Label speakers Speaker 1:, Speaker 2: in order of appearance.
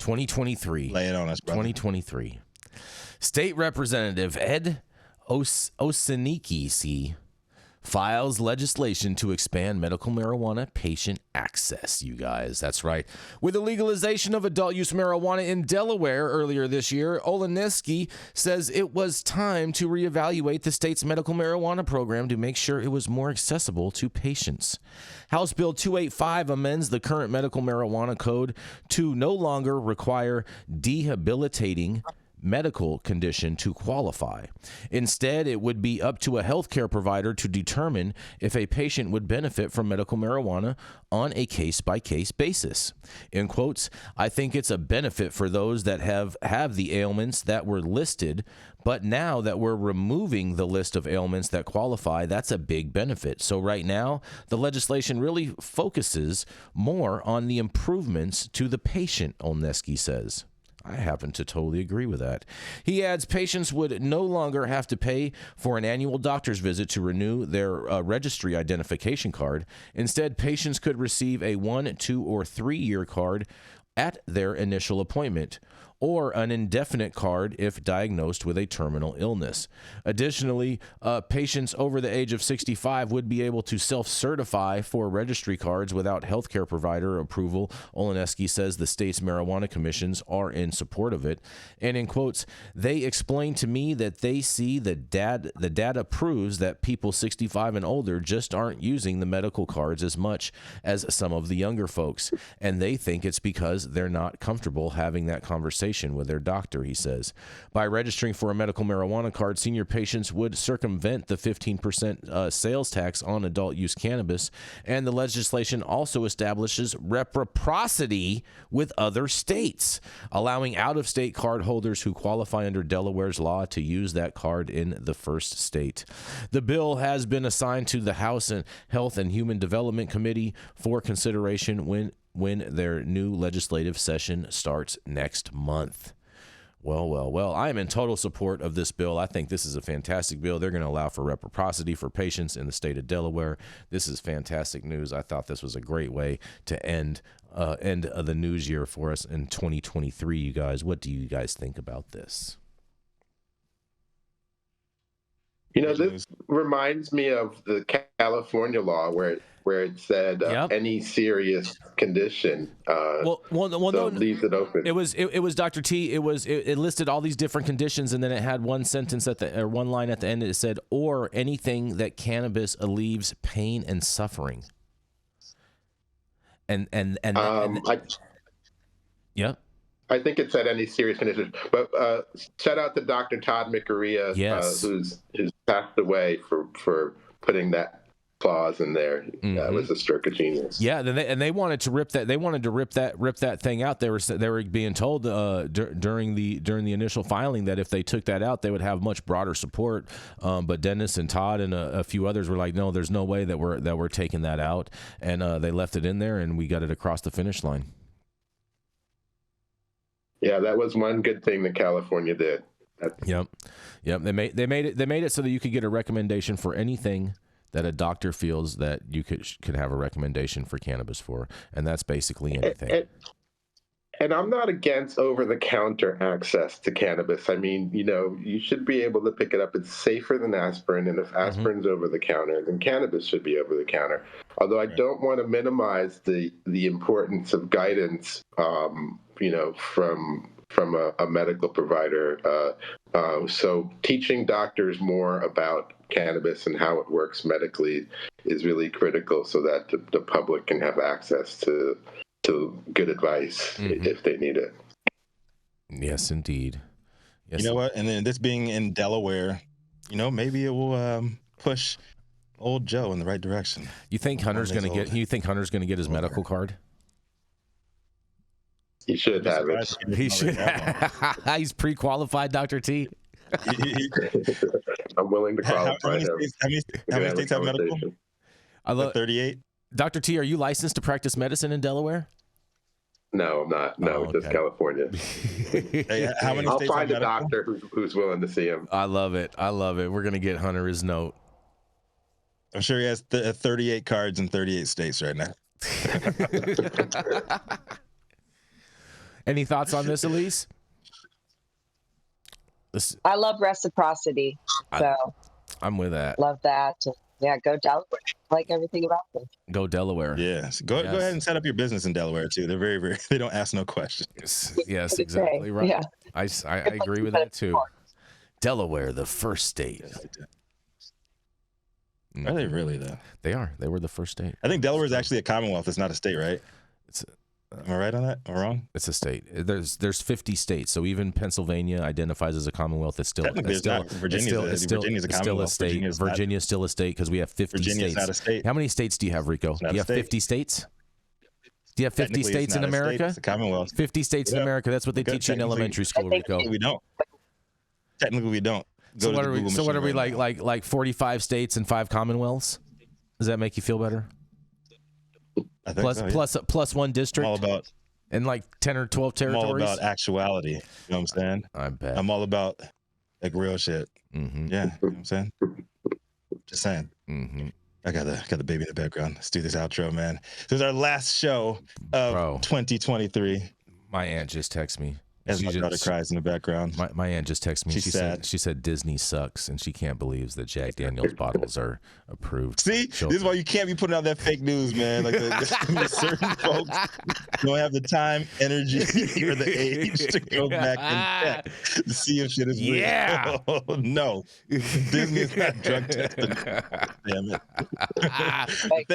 Speaker 1: 2023.
Speaker 2: Lay it on us, brother.
Speaker 1: 2023. State Representative Ed Osienski files legislation to expand medical marijuana patient access, you guys. That's right. With the legalization of adult use marijuana in Delaware earlier this year, Osienski says it was time to reevaluate the state's medical marijuana program to make sure it was more accessible to patients. House Bill 285 amends the current medical marijuana code to no longer require debilitating medical condition to qualify. Instead, it would be up to a healthcare provider to determine if a patient would benefit from medical marijuana on a case-by-case basis. In quotes, I think it's a benefit for those that have the ailments that were listed, but now that we're removing the list of ailments that qualify, that's a big benefit. So right now, the legislation really focuses more on the improvements to the patient, Osienski says. I happen to totally agree with that. He adds patients would no longer have to pay for an annual doctor's visit to renew their registry identification card. Instead, patients could receive a 1, 2, or 3 year card at their initial appointment, or an indefinite card if diagnosed with a terminal illness. Additionally, patients over the age of 65 would be able to self-certify for registry cards without healthcare provider approval. Osienski says the state's marijuana commissions are in support of it. And in quotes, they explained to me that they see the data proves that people 65 and older just aren't using the medical cards as much as some of the younger folks. And they think it's because they're not comfortable having that conversation with their doctor, he says. By registering for a medical marijuana card, senior patients would circumvent the 15% sales tax on adult use cannabis, and the legislation also establishes reciprocity with other states, allowing out-of-state card holders who qualify under Delaware's law to use that card in the first state. The bill has been assigned to the House Health and Human Development Committee for consideration when their new legislative session starts next month. Well, I am in total support of this bill. I think this is a fantastic bill. They're going to allow for reciprocity for patients in the state of Delaware. This is fantastic news. I thought this was a great way to end the news year for us in 2023, you guys. What do you guys think about this?
Speaker 3: You know, this reminds me of the California law where it said any serious condition.
Speaker 1: No,
Speaker 3: leaves it open.
Speaker 1: It was Dr. T. It listed all these different conditions, and then it had one sentence or one line at the end. It said, or anything that cannabis alleviates pain and suffering.
Speaker 3: I think it said any serious condition, but shout out to Dr. Todd McArea, who's passed away for putting that clause in there. That was a stroke of genius.
Speaker 1: Yeah, they wanted to rip that. They wanted to rip that thing out. They were being told during the initial filing that if they took that out, they would have much broader support. But Dennis and Todd and a few others were like, no, there's no way that we're taking that out, and they left it in there, and we got it across the finish line.
Speaker 3: Yeah, that was one good thing that California did.
Speaker 1: Yep. They made it so that you could get a recommendation for anything that a doctor feels that you could have a recommendation for cannabis for, and that's basically anything.
Speaker 3: And I'm not against over-the-counter access to cannabis. I mean, you should be able to pick it up. It's safer than aspirin, and if aspirin's over-the-counter, then cannabis should be over-the-counter. Although I don't want to minimize the importance of guidance, from a medical provider. So teaching doctors more about cannabis and how it works medically is really critical so that the public can have access to good advice if they need it.
Speaker 1: Yes, indeed. Yes.
Speaker 2: You know what? And then this being in Delaware, maybe it will push old Joe in the right direction.
Speaker 1: You think Hunter's going to get his medical card?
Speaker 3: He should have it.
Speaker 1: He should. He's pre-qualified, Dr. T.
Speaker 3: I'm willing to qualify him.
Speaker 2: How many states have medical? 38.
Speaker 1: Dr. T, are you licensed to practice medicine in Delaware?
Speaker 3: No, I'm not. No, just California.
Speaker 2: Hey, how many
Speaker 3: I'll
Speaker 2: states
Speaker 3: find
Speaker 2: have
Speaker 3: a
Speaker 2: medical?
Speaker 3: doctor who's willing to see him.
Speaker 1: I love it. We're going to get Hunter his note.
Speaker 2: I'm sure he has 38 cards in 38 states right now.
Speaker 1: Any thoughts on this, Elise?
Speaker 4: I love reciprocity. So
Speaker 1: I'm with that.
Speaker 4: love that. Yeah, go Delaware. I like everything about this.
Speaker 1: Go Delaware.
Speaker 2: Yes. Go ahead and set up your business in Delaware too. They're very, very. They don't ask no questions.
Speaker 1: Yes, exactly right.
Speaker 4: Yeah.
Speaker 1: I agree with that too. Delaware, the first state.
Speaker 2: Are they really though?
Speaker 1: They are. They were the first state.
Speaker 2: I think Delaware is actually a commonwealth. It's not a state, right? Am I right on that? Am I wrong?
Speaker 1: It's a state. There's 50 states, so even Pennsylvania identifies as a commonwealth. It's still
Speaker 2: Technically, it's not. Virginia's a commonwealth.
Speaker 1: State. Virginia's still a state because we have 50
Speaker 2: Virginia's
Speaker 1: states.
Speaker 2: Not a state.
Speaker 1: How many states do you have, Rico? Do you have 50 states? Do you have 50 states in America?
Speaker 2: It's a commonwealth.
Speaker 1: 50 states in America. That's what they teach you in elementary school, Rico.
Speaker 2: We don't. Technically, we don't.
Speaker 1: So what are we like 45 states and 5 commonwealths? Does that make you feel better?
Speaker 2: I think
Speaker 1: plus one district.
Speaker 2: I'm all about
Speaker 1: and like 10 or 12 territories.
Speaker 2: I'm all about actuality. You know what I'm saying?
Speaker 1: I bet.
Speaker 2: I'm all about like real shit.
Speaker 1: Mm-hmm.
Speaker 2: Yeah, you know what I'm saying? Just saying.
Speaker 1: Mm-hmm.
Speaker 2: I got the baby in the background. Let's do this outro, man. This is our last show of 2023.
Speaker 1: My aunt just texted me.
Speaker 2: As my daughter cries in the background.
Speaker 1: My aunt just texted me.
Speaker 2: She
Speaker 1: said Disney sucks, and she can't believe that Jack Daniel's bottles are approved.
Speaker 2: See, this is why you can't be putting out that fake news, man. Like certain folks don't have the time, energy, or the age to go back and check to see if shit is real.
Speaker 1: Yeah.
Speaker 2: No, Disney is not drug testing. Damn it.